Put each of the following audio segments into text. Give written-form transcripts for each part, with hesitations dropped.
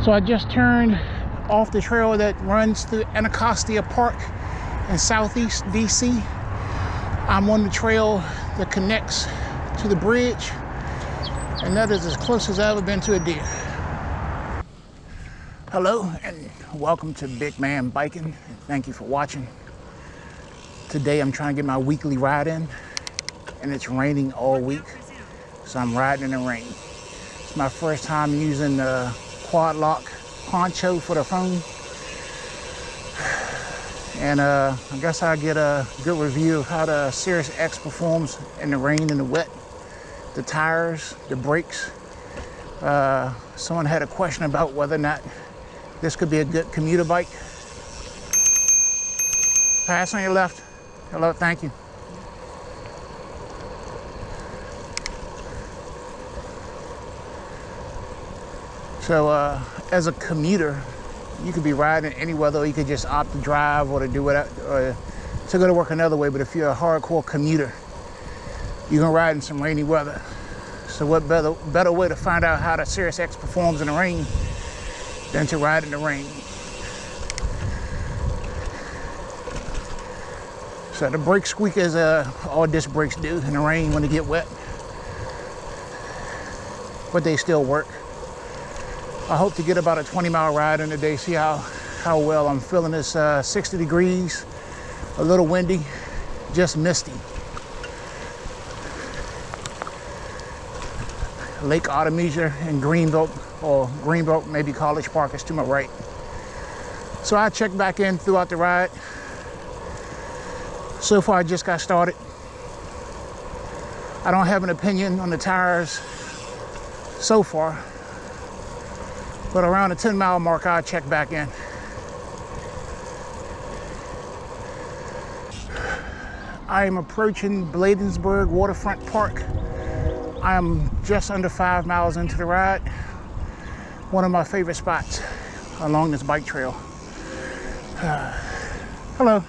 So I just turned off the trail that runs through Anacostia Park in Southeast DC. I'm on the trail that connects to the bridge, and that is as close as I've ever been to a deer. Hello and welcome to Big Man Biking. Thank you for watching. Today I'm trying to get my weekly ride in, and it's raining all week, so I'm riding in the rain. It's my first time using the quad lock poncho for the phone, and I guess I'll get a good review of how the Sirrus X performs in the rain and the wet, the tires, the brakes. Someone had a question about whether or not this could be a good commuter bike. Pass on your left. Hello, thank you. So as a commuter, you could be riding any weather, or you could just opt to drive or to do whatever, or to go to work another way. But if you're a hardcore commuter, you're gonna ride in some rainy weather. So what better way to find out how the Sirrus X performs in the rain than to ride in the rain. So the brake squeak as all disc brakes do in the rain when they get wet, but they still work. I hope to get about a 20-mile ride in a day, see how well I'm feeling this. 60 degrees, a little windy, just misty. Lake Artemisia in Greenbelt, or Greenbelt, maybe College Park is to my right. So I check back in throughout the ride. So far I just got started. I don't have an opinion on the tires so far, but around the 10-mile mark I'll check back in. I am approaching Bladensburg Waterfront Park. I am just under 5 miles into the ride. One of my favorite spots along this bike trail. Hello. Hi.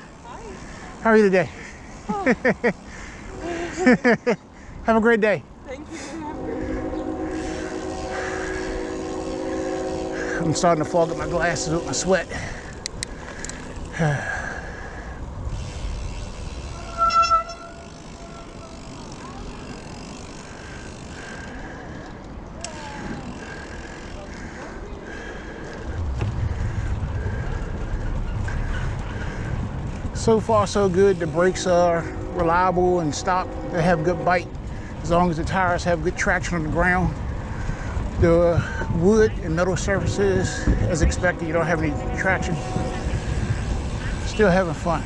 How are you today? Oh. Have a great day. Thank you. I'm starting to fog up my glasses with my sweat. So far so good. The brakes are reliable and stop. They have good bite as long as the tires have good traction on the ground. The wood and metal surfaces, as expected, you don't have any traction. Still having fun.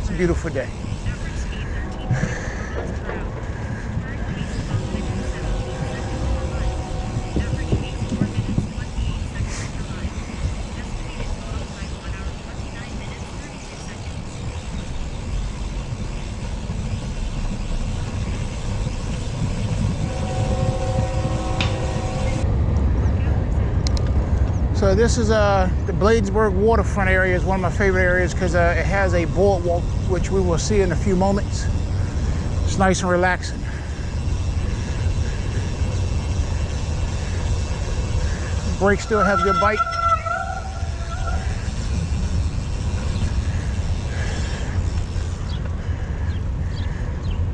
It's a beautiful day. So this is the Bladensburg waterfront area. Is one of my favorite areas because it has a boardwalk, which we will see in a few moments. It's nice and relaxing. Brakes still have good bite.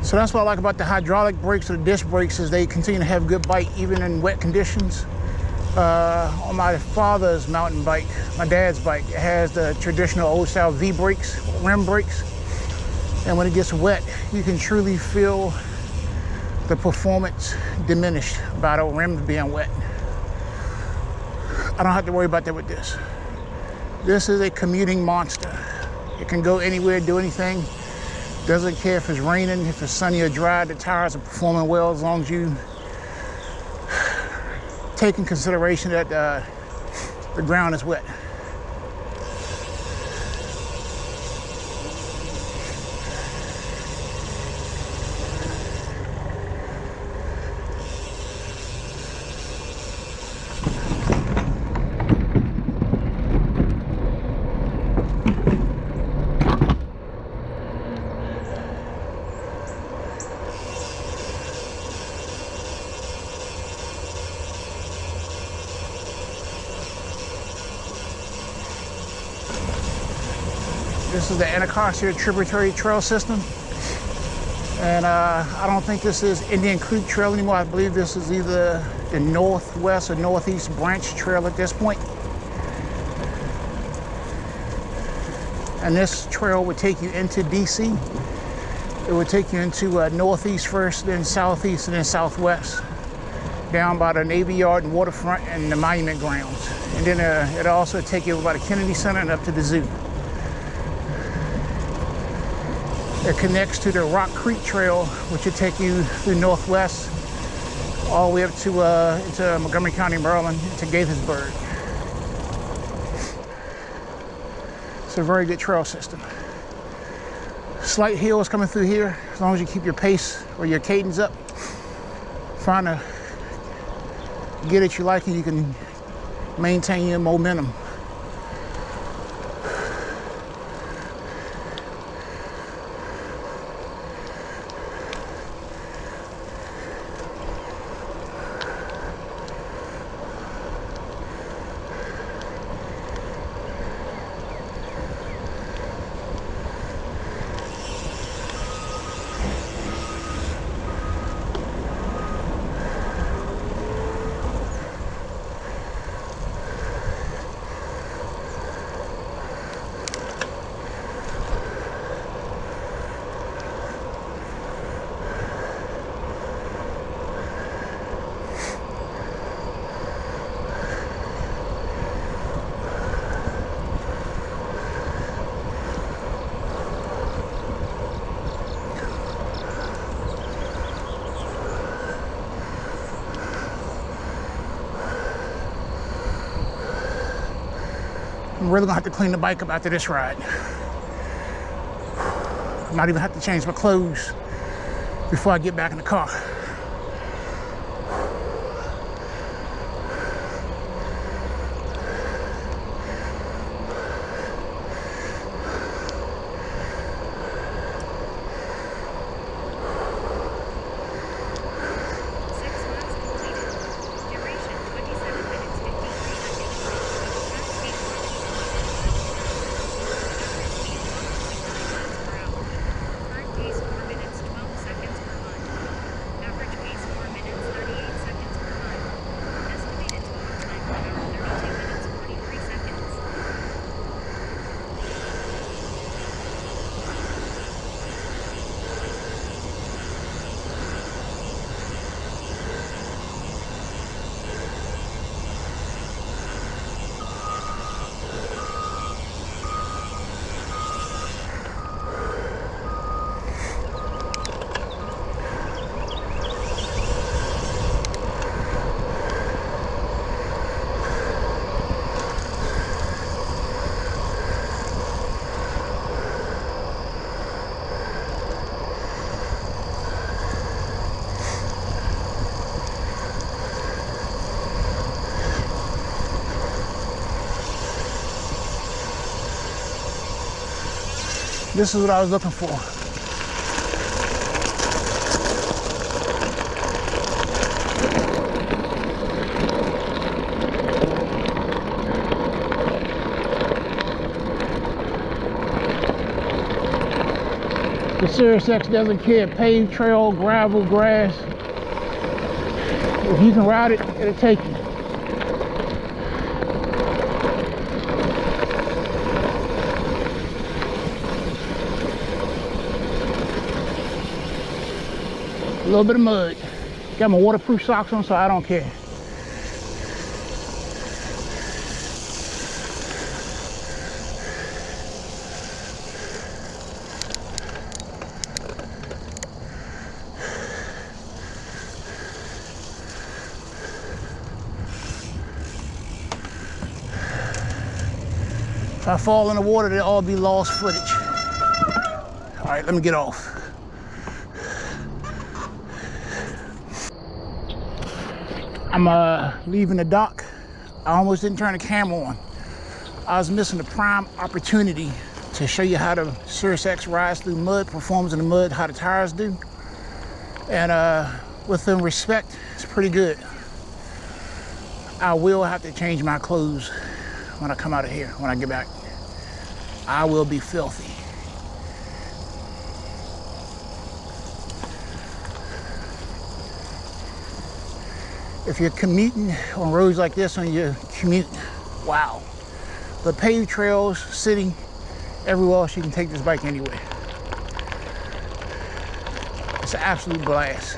So that's what I like about the hydraulic brakes or the disc brakes, is they continue to have good bite even in wet conditions. On my father's mountain bike, my dad's bike, it has the traditional old style V brakes, rim brakes. And when it gets wet, you can truly feel the performance diminished by the rims being wet. I don't have to worry about that with this. This is a commuting monster. It can go anywhere, do anything. Doesn't care if it's raining, if it's sunny or dry, the tires are performing well as long as you take in consideration that the ground is wet. This is the Anacostia tributary trail system. And I don't think this is Indian Creek Trail anymore. I believe this is either the northwest or northeast branch trail at this point. And this trail would take you into DC. It would take you into northeast first, then southeast, and then southwest, down by the Navy Yard and waterfront and the monument grounds. And then it'll also take you by the Kennedy Center and up to the zoo. It connects to the Rock Creek Trail, which will take you through northwest, all the way up to into Montgomery County, Maryland, to Gaithersburg. It's a very good trail system. Slight hills coming through here. As long as you keep your pace or your cadence up, find a gear that you like, and you can maintain your momentum. I'm really gonna have to clean the bike up after this ride. I might even have to change my clothes before I get back in the car. This is what I was looking for. The Sirrus X doesn't care, paved trail, gravel, grass. If you can ride it, it'll take you. A little bit of mud. Got my waterproof socks on, so I don't care. If I fall in the water, they'll all be lost footage. All right, let me get off. I'm leaving the dock. I almost didn't turn the camera on. I was missing the prime opportunity to show you how the Sirrus X rides through mud, performs in the mud, how the tires do. And with some respect, it's pretty good. I will have to change my clothes when I come out of here, when I get back. I will be filthy. If you're commuting on roads like this on your commute, wow. The paved trails, city, everywhere else you can take this bike anyway. It's an absolute blast.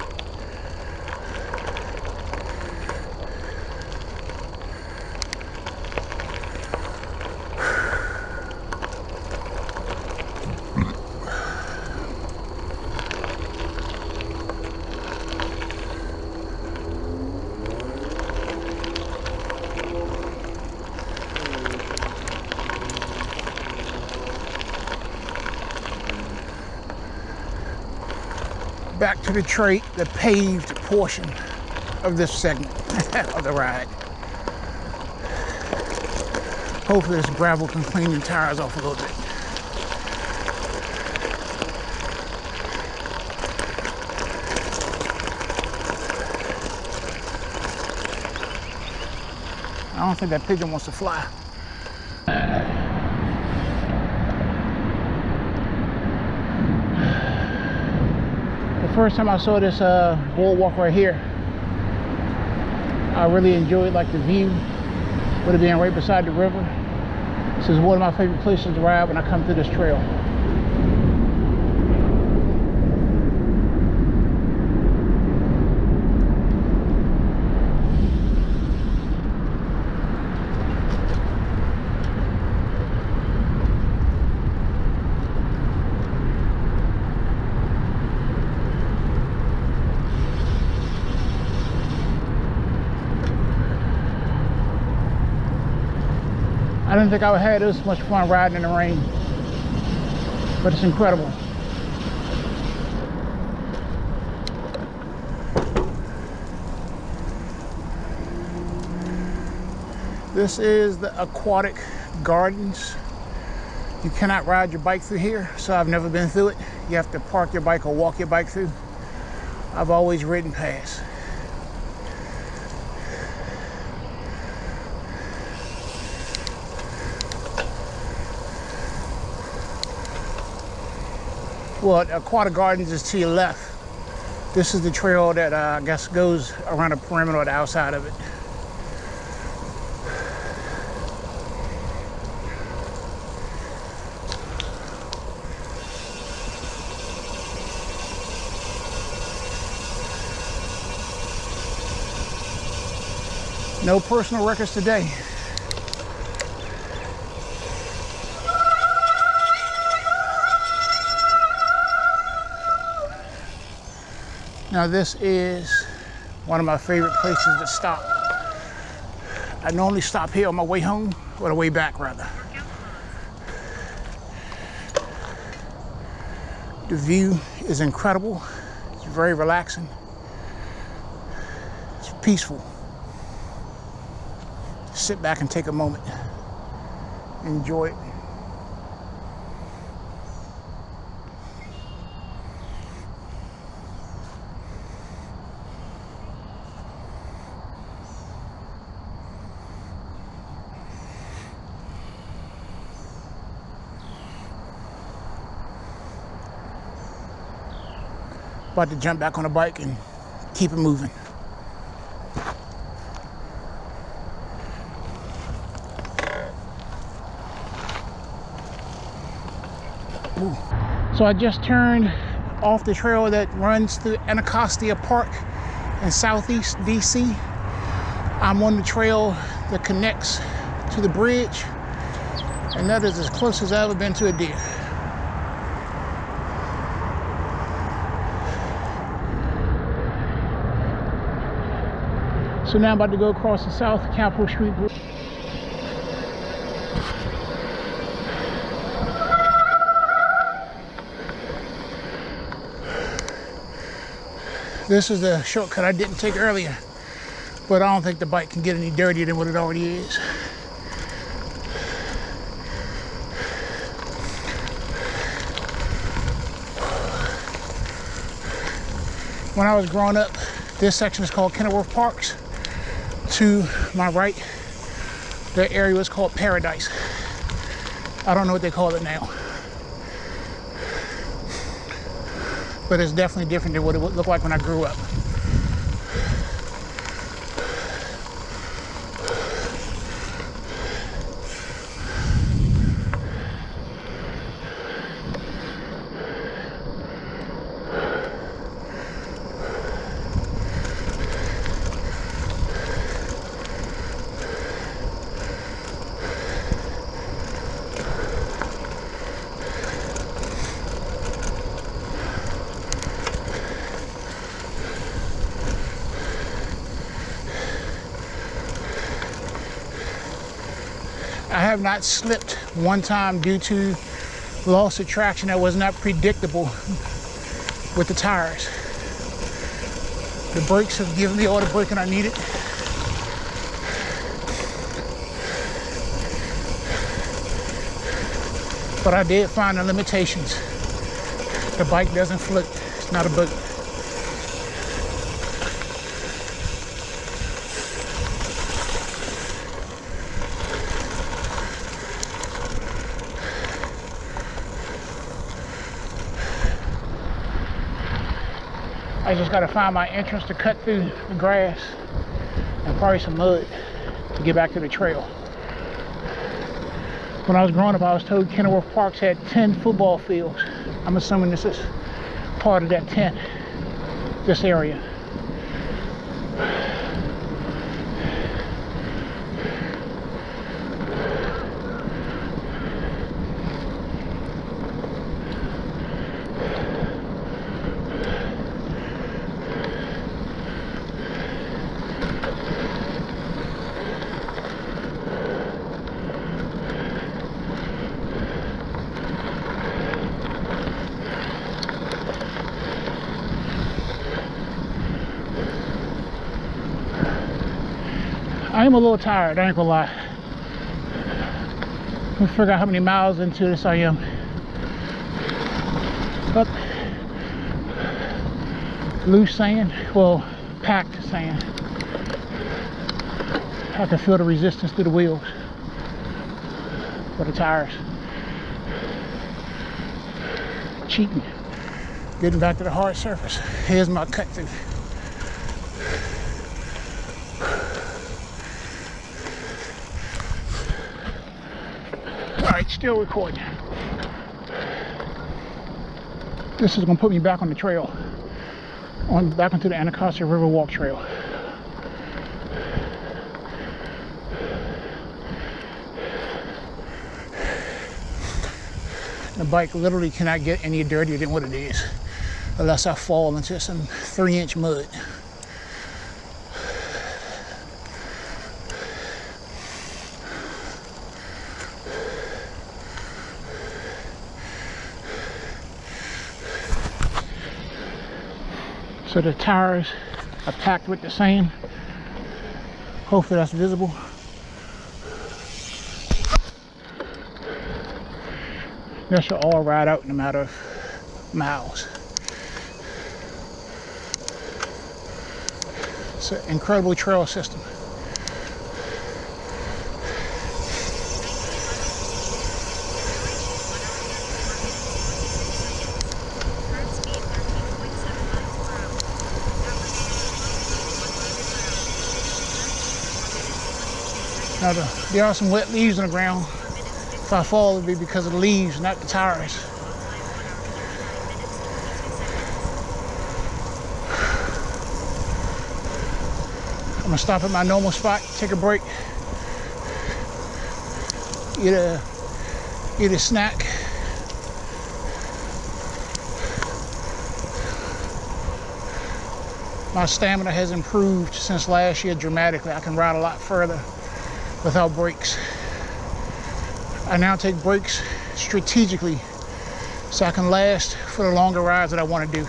Back to the paved portion of this segment of the ride. Hopefully this gravel can clean the tires off a little bit. I don't think that pigeon wants to fly. The first time I saw this boardwalk right here, I really enjoyed like the view, with it being right beside the river. This is one of my favorite places to ride when I come through this trail. I didn't think I would have this much fun riding in the rain, but it's incredible. This is the aquatic gardens. You cannot ride your bike through here, so I've never been through it. You have to park your bike or walk your bike through. I've always ridden past. Well, Aquatic Gardens is to your left. This is the trail that I guess goes around the perimeter or the outside of it. No personal records today. Now this is one of my favorite places to stop. I normally stop here on my way home, or the way back rather. The view is incredible. It's very relaxing. It's peaceful. Sit back and take a moment. Enjoy it. About to jump back on the bike and keep it moving. Ooh. So I just turned off the trail that runs through Anacostia Park in Southeast DC. I'm on the trail that connects to the bridge, and that is as close as I've ever been to a deer. So now I'm about to go across the South Capitol Street Bridge. This is the shortcut I didn't take earlier, but I don't think the bike can get any dirtier than what it already is. When I was growing up, this section is called Kenilworth Parks. To my right, the area was called Paradise. I don't know what they call it now. But it's definitely different than what it would look like when I grew up. I have not slipped one time due to loss of traction that was not predictable with the tires. The brakes have given me all the braking I needed. But I did find the limitations. The bike doesn't float. It's not a boat. I just gotta find my entrance to cut through the grass and probably some mud to get back to the trail. When I was growing up, I was told Kenilworth Parks had 10 football fields. I'm assuming this is part of that 10, this area. I am a little tired, I ain't gonna lie. Let me figure out how many miles into this I am. Up. Loose sand, well, packed sand. I can feel the resistance through the wheels for the tires. Cheating. Getting back to the hard surface. Here's my cut through. Alright, still recording. This is going to put me back on the trail. Back onto the Anacostia River Walk Trail. The bike literally cannot get any dirtier than what it is unless I fall into some 3-inch mud. So the tires are packed with the sand. Hopefully that's visible. That should all ride out in a matter of miles. It's an incredible trail system. Now there are some wet leaves on the ground. If I fall, it'll be because of the leaves, not the tires. I'm gonna stop at my normal spot, take a break, eat a snack. My stamina has improved since last year dramatically. I can ride a lot further without brakes. I now take breaks strategically so I can last for the longer rides that I want to do.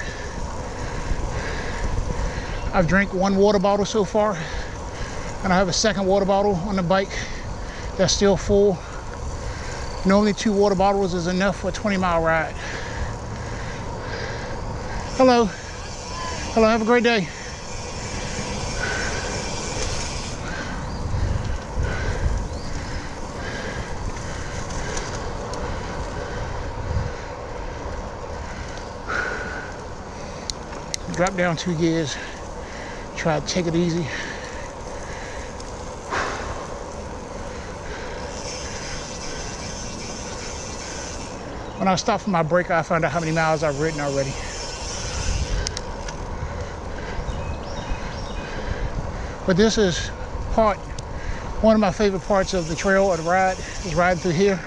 I've drank 1 water bottle so far, and I have a second water bottle on the bike that's still full. Normally 2 water bottles is enough for a 20-mile ride. Hello. Hello, have a great day. drop down 2 gears, try to take it easy. When I stopped for my break, I found out how many miles I've ridden already. But this is one of my favorite parts of the trail or the ride, is riding through here.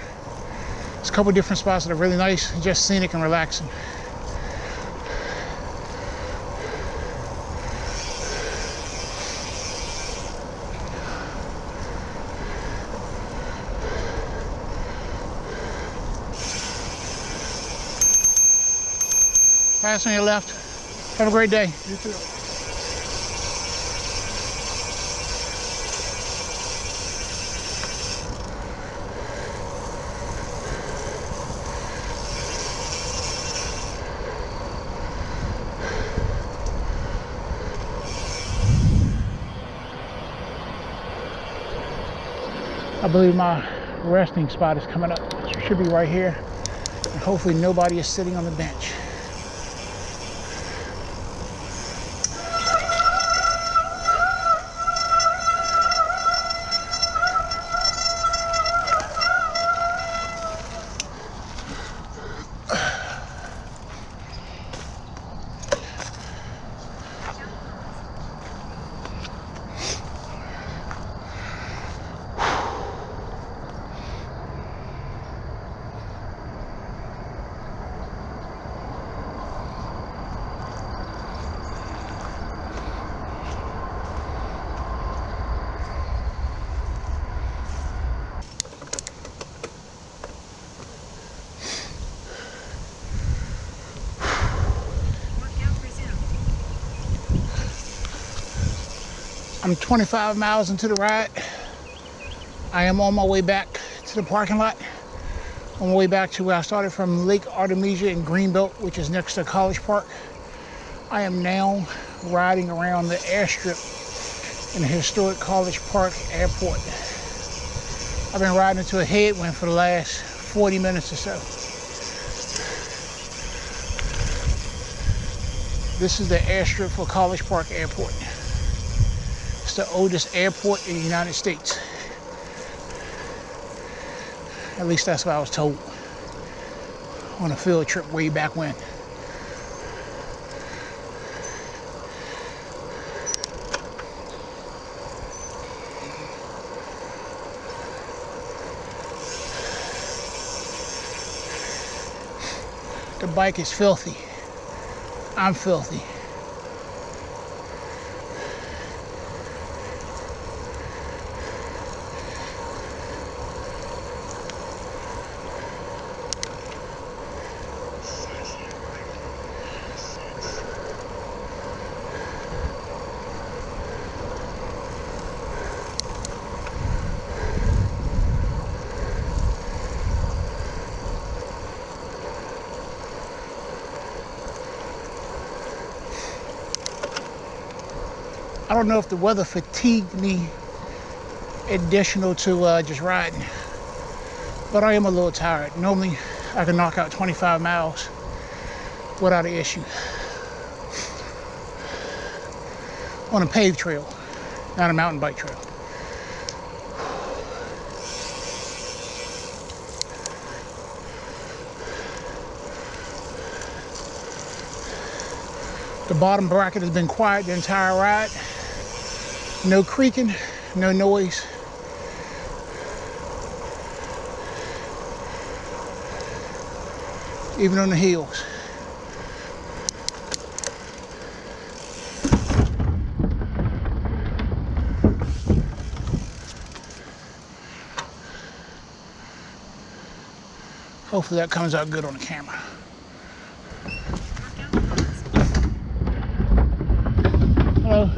There's a couple different spots that are really nice, just scenic and relaxing. Pass on your left. Have a great day. You too. I believe my resting spot is coming up. It should be right here. And hopefully nobody is sitting on the bench. I'm 25 miles into the ride. I am on my way back to the parking lot. On my way back to where I started from Lake Artemisia in Greenbelt, which is next to College Park. I am now riding around the airstrip in the historic College Park Airport. I've been riding into a headwind for the last 40 minutes or so. This is the airstrip for College Park Airport. It's the oldest airport in the United States. At least that's what I was told on a field trip way back when. The bike is filthy. I'm filthy. I don't know if the weather fatigued me additional to just riding, but I am a little tired. Normally I can knock out 25 miles without an issue on a paved trail, not a mountain bike trail. The bottom bracket has been quiet the entire ride. No creaking, no noise. Even on the hills. Hopefully that comes out good on the camera. Hello.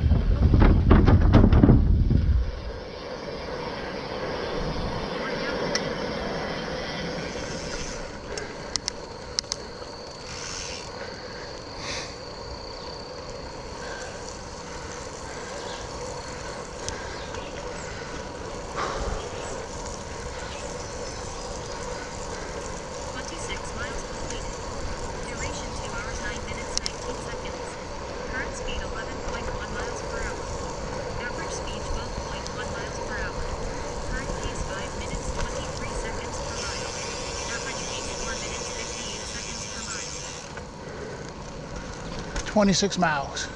26 miles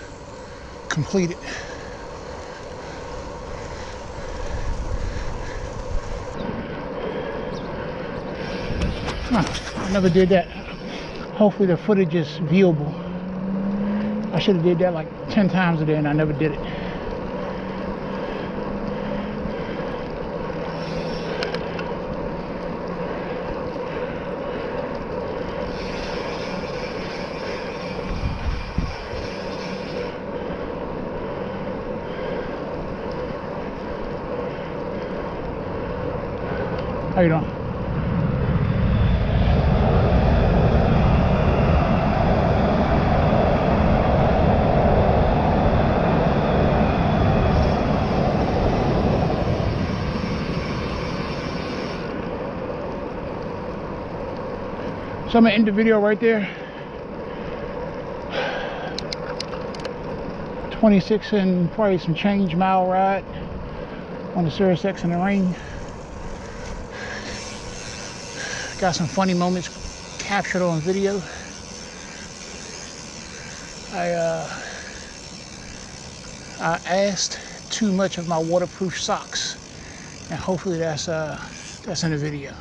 completed. I never did that. Hopefully the footage is viewable. I should have did that like 10 times a day and I never did it. How you doing? So I'm gonna end the video right there. 26 and probably some change mile ride on the Sirrus X in the rain. Got some funny moments captured on video. I asked too much of my waterproof socks, and hopefully that's in the video.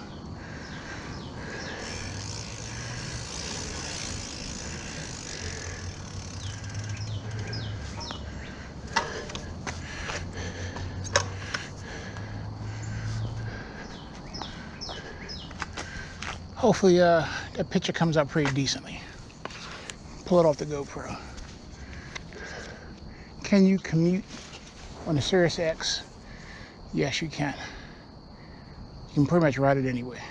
Hopefully that picture comes out pretty decently. Pull it off the GoPro. Can you commute on the Sirrus X? Yes, you can. You can pretty much ride it anywhere.